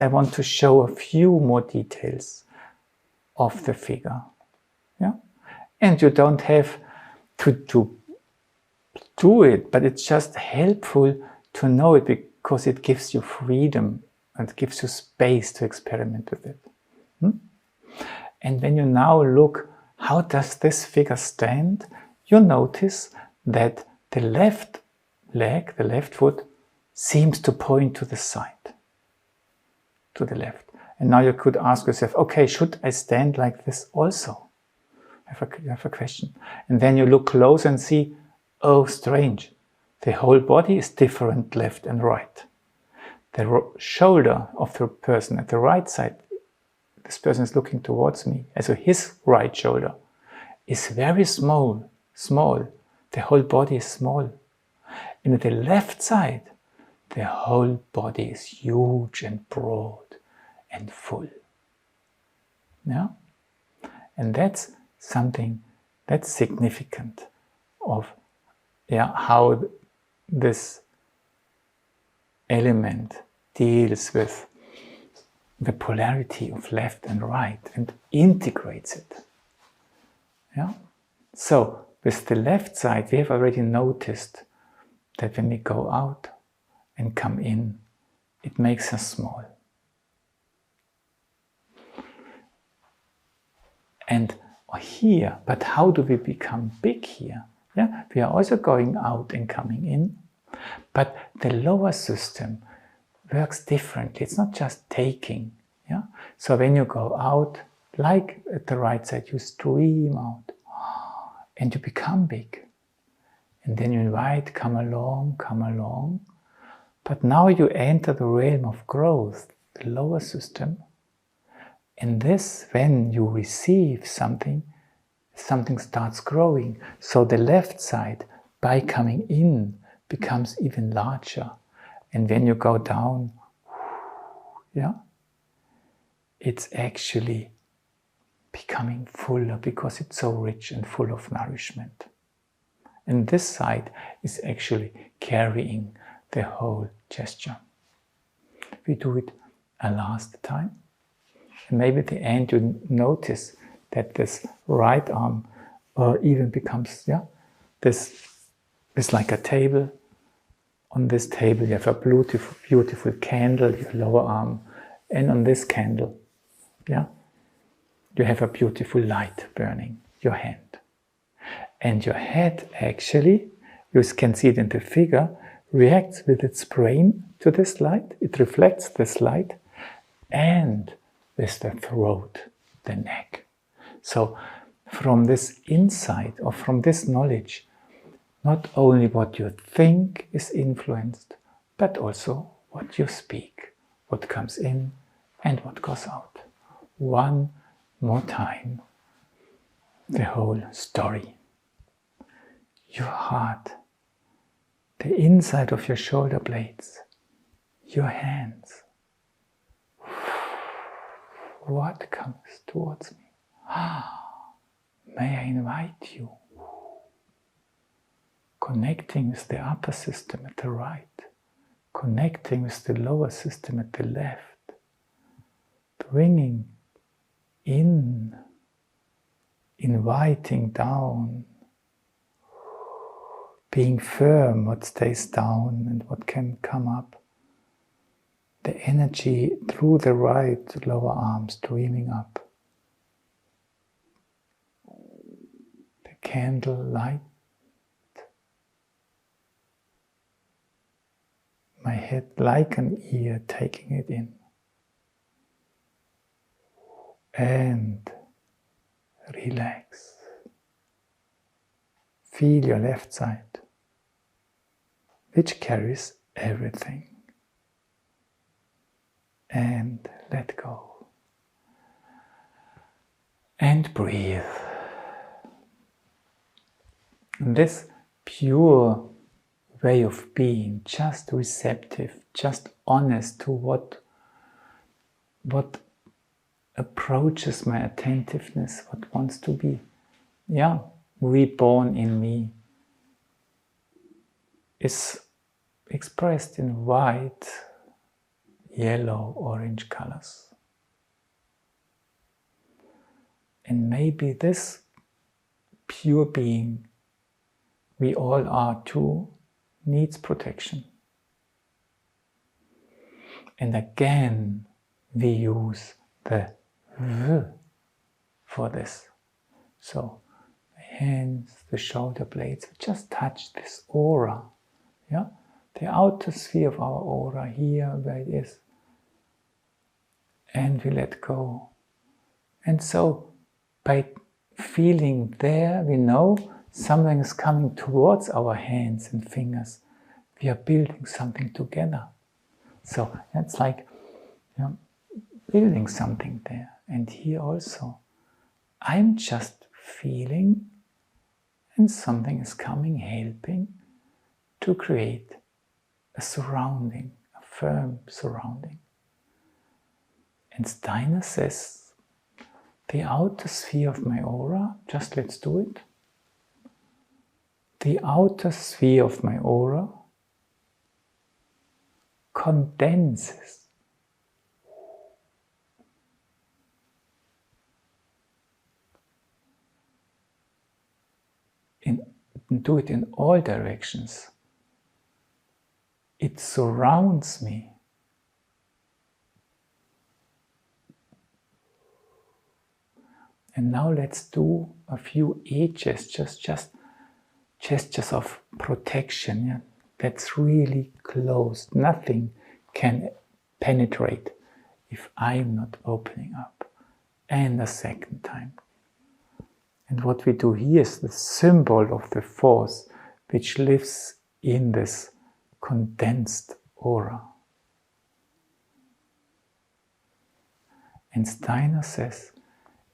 I want to show a few more details of the figure. Yeah? And you don't have to do it, but it's just helpful to know it because it gives you freedom and gives you space to experiment with it. And when you now look, how does this figure stand? You notice that the left leg, the left foot, seems to point to the side, to the left. And now you could ask yourself, okay, should I stand like this also? You have a question. And then you look close and see, oh, strange. The whole body is different left and right. The shoulder of the person at the right side, this person is looking towards me, so his right shoulder is very small. The whole body is small. And at the left side, the whole body is huge and broad and full. Yeah? And that's something that's significant of how this element deals with the polarity of left and right and integrates it. Yeah? So with the left side, we have already noticed that when we go out and come in, it makes us small. And here, but how do we become big here? Yeah, we are also going out and coming in, but the lower system works differently. It's not just taking. Yeah, so when you go out, like at the right side, you stream out, and you become big. And then you invite, come along. But now you enter the realm of growth, the lower system. And this, when you receive something starts growing. So the left side, by coming in, becomes even larger. And when you go down, yeah, it's actually becoming fuller because it's so rich and full of nourishment. And this side is actually carrying the whole gesture. We do it a last time. And maybe at the end you notice that this right arm even becomes, this is like a table. On this table you have a beautiful candle, your lower arm, and on this candle, you have a beautiful light burning, your hand. And your head actually, you can see it in the figure, reacts with its brain to this light, it reflects this light, and with the throat, the neck. So from this insight or from this knowledge, not only what you think is influenced, but also what you speak, what comes in and what goes out. One more time, the whole story. Your heart, the inside of your shoulder blades, your hands. What comes towards me? May I invite you, connecting with the upper system at the right, connecting with the lower system at the left, bringing in, inviting down, being firm, what stays down and what can come up. The energy through the right lower arm streaming up. The candle light. My head like an ear taking it in. And relax. Feel your left side, which carries everything. And let go. And breathe. And this pure way of being, just receptive, just honest to what approaches my attentiveness, what wants to be, reborn in me, is expressed in white, yellow, orange colors. And maybe this pure being, we all are too, needs protection. And again, we use the V for this. So the hands, the shoulder blades, just touch this aura. Yeah? The outer sphere of our aura, here where it is. And we let go. And so by feeling there, we know something is coming towards our hands and fingers. We are building something together. So it's like, you know, building something there. And here also, I'm just feeling, and something is coming, helping to create a surrounding, a firm surrounding. And Steiner says, the outer sphere of my aura, just let's do it. The outer sphere of my aura condenses. Do it in all directions. It surrounds me. And now let's do a few gestures, just gestures of protection. Yeah? That's really closed. Nothing can penetrate if I'm not opening up. And a second time. And what we do here is the symbol of the force which lives in this condensed aura. And Steiner says,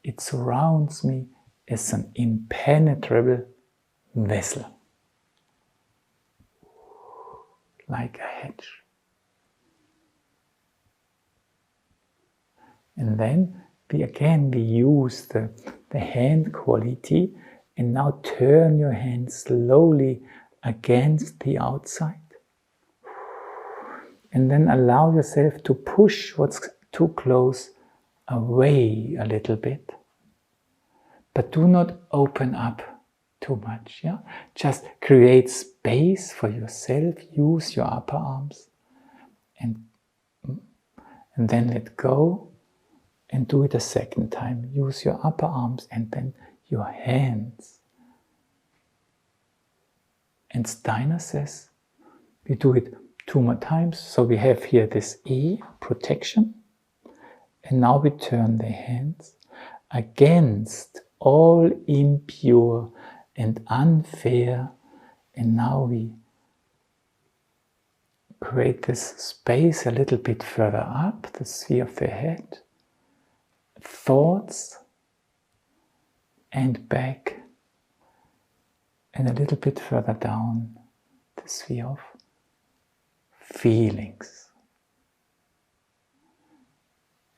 it surrounds me as an impenetrable vessel, like a hedge. And then we use the hand quality, and now turn your hand slowly against the outside. And then allow yourself to push what's too close away a little bit. But do not open up too much. Yeah? Just create space for yourself. Use your upper arms. And then let go. And do it a second time. Use your upper arms and then your hands. And Steiner says, we do it 2 more times. So we have here this E, protection. And now we turn the hands against all impure and unfair. And now we create this space a little bit further up, the sphere of the head. Thoughts and back, and a little bit further down, the sphere of feelings.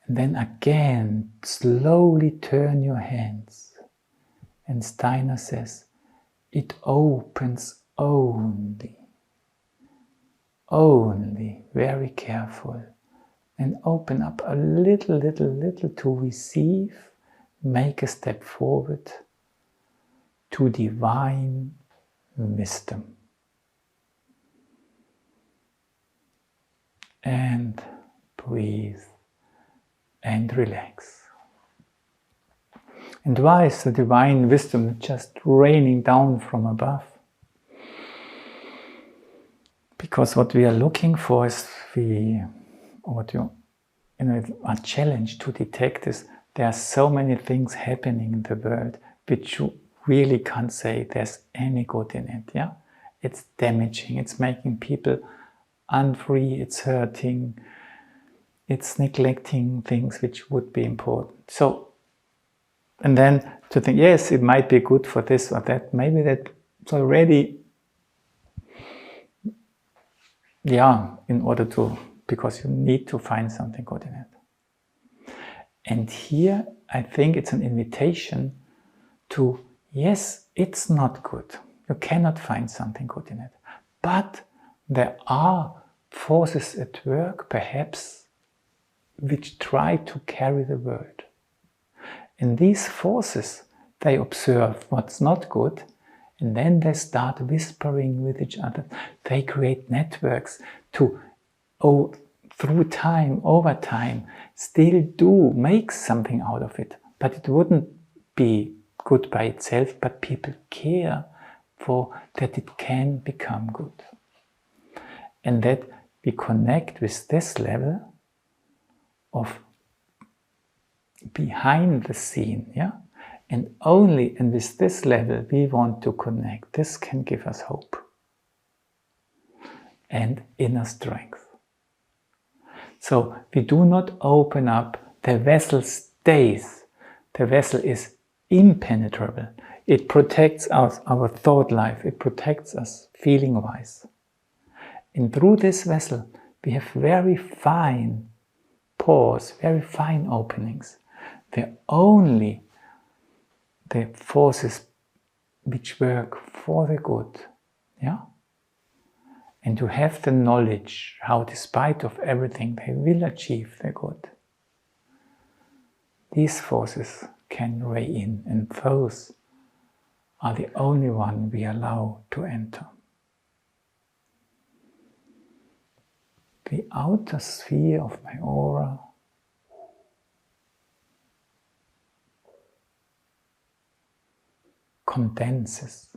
And then again, slowly turn your hands. And Steiner says, it opens only, very careful. And open up a little to receive, make a step forward to divine wisdom. And breathe and relax. And why is the divine wisdom just raining down from above? Because what we are looking for is what you are challenged to detect is there are so many things happening in the world which you really can't say there's any good in it. Yeah, it's damaging. It's making people unfree. It's hurting. It's neglecting things which would be important. So, and then to think, yes, it might be good for this or that. Maybe that's already, in order to. Because you need to find something good in it. And here, I think it's an invitation to, yes, it's not good. You cannot find something good in it. But there are forces at work, perhaps which try to carry the world. And these forces, they observe what's not good, and then they start whispering with each other. They create networks to, through time, over time, still do make something out of it. But it wouldn't be good by itself, but people care for that it can become good. And that we connect with this level of behind the scene, yeah? And only in with this level we want to connect. This can give us hope and inner strength. So we do not open up, the vessel stays. The vessel is impenetrable. It protects us, our thought life, it protects us feeling-wise. And through this vessel we have very fine pores, very fine openings, where only the forces which work for the good, yeah? And to have the knowledge how despite of everything they will achieve the good. These forces can ray in, and those are the only one we allow to enter. The outer sphere of my aura condenses.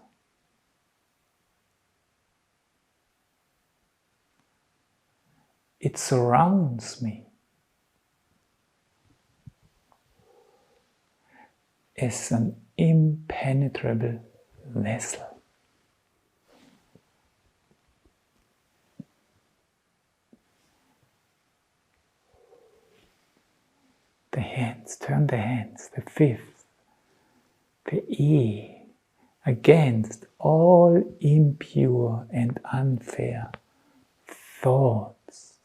It surrounds me as an impenetrable vessel. The hands, turn the hands, the fifth, the E, against all impure and unfair thoughts.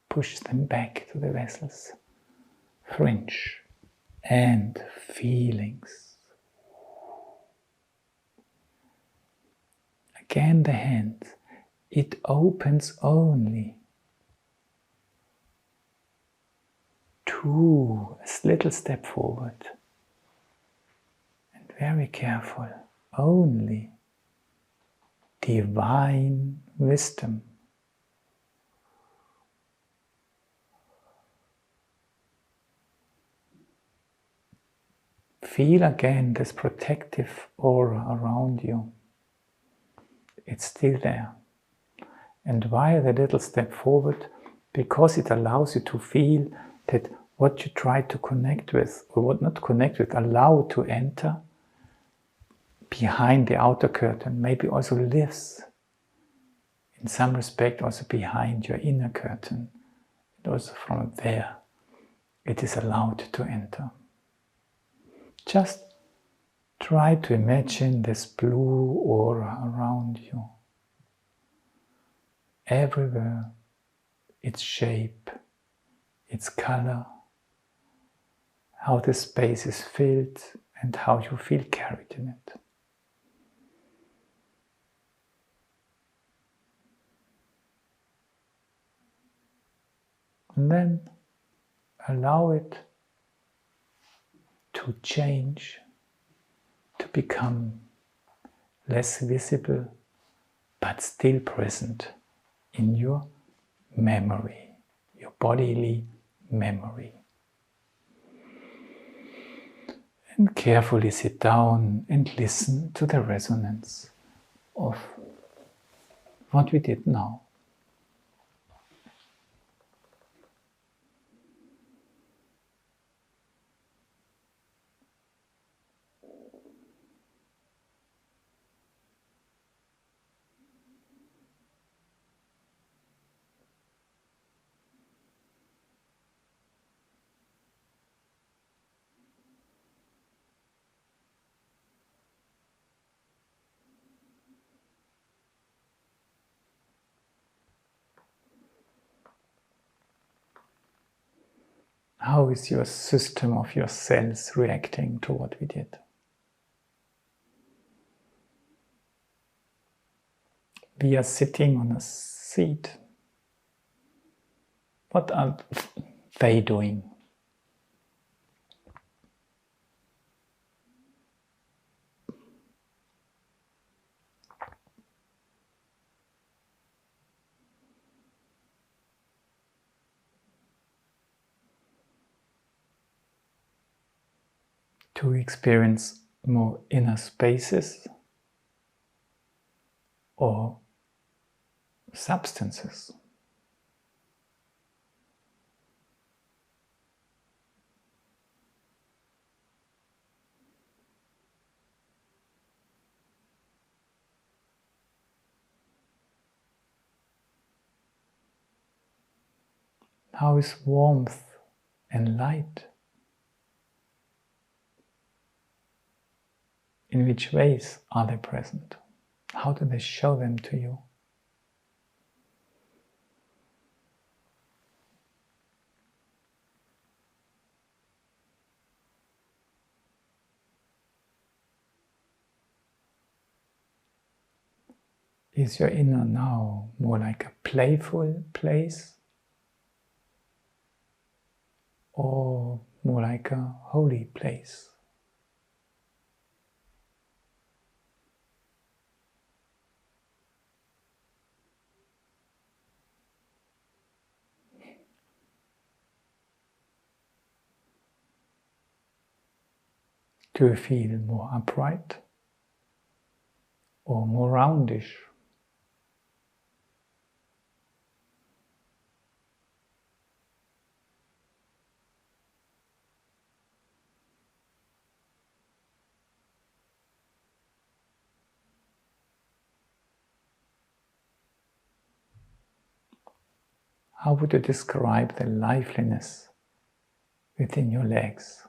Push them back to the vessel's fringe and feelings. Again the hand, it opens only to a little step forward. And very careful, only divine wisdom. Feel again this protective aura around you. It's still there. And why the little step forward? Because it allows you to feel that what you try to connect with, or what not connect with, allow to enter behind the outer curtain, maybe also lives in some respect also behind your inner curtain. And also from there it is allowed to enter. Just try to imagine this blue aura around you. Everywhere, its shape, its color, how the space is filled and how you feel carried in it. And then allow it to change, to become less visible, but still present in your memory, your bodily memory. And carefully sit down and listen to the resonance of what we did now. How is your system of your cells reacting to what we did? We are sitting on a seat. What are they doing? To experience more inner spaces or substances. How is warmth and light? In which ways are they present? How do they show them to you? Is your inner now more like a playful place or more like a holy place? Do you feel more upright or more roundish? How would you describe the liveliness within your legs?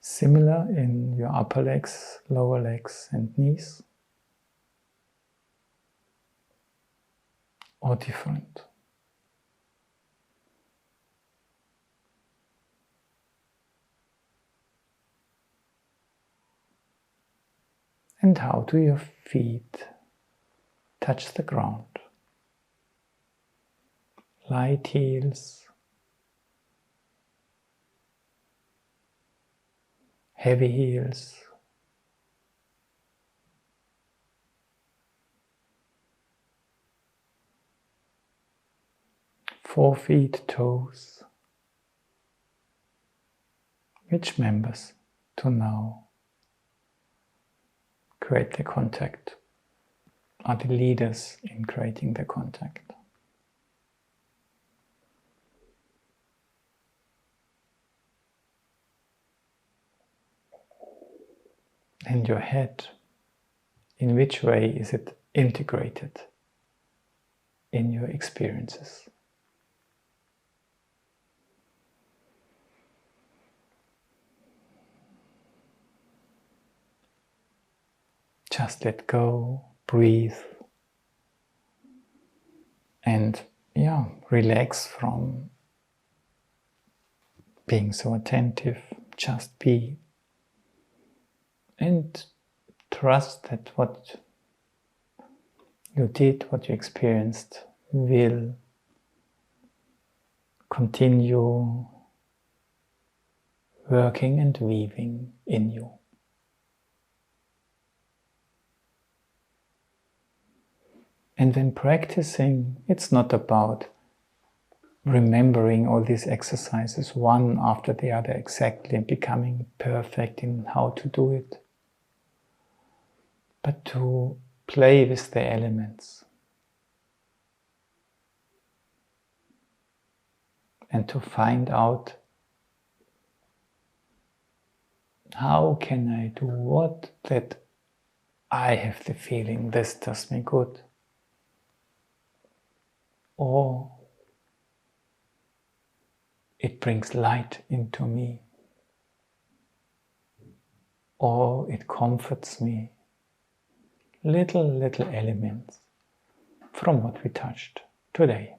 Similar in your upper legs, lower legs and knees? Or different? And how do your feet touch the ground? Light heels, heavy heels, forefeet, toes. Which members to now create the contact are the leaders in creating the contact? And your head, in which way is it integrated in your experiences? Just let go, breathe, and relax from being so attentive. Just be. And trust that what you did, what you experienced, will continue working and weaving in you. And when practicing, it's not about remembering all these exercises one after the other exactly and becoming perfect in how to do it, but to play with the elements and to find out, how can I do what that I have the feeling this does me good, or it brings light into me, or it comforts me. Little elements from what we touched today.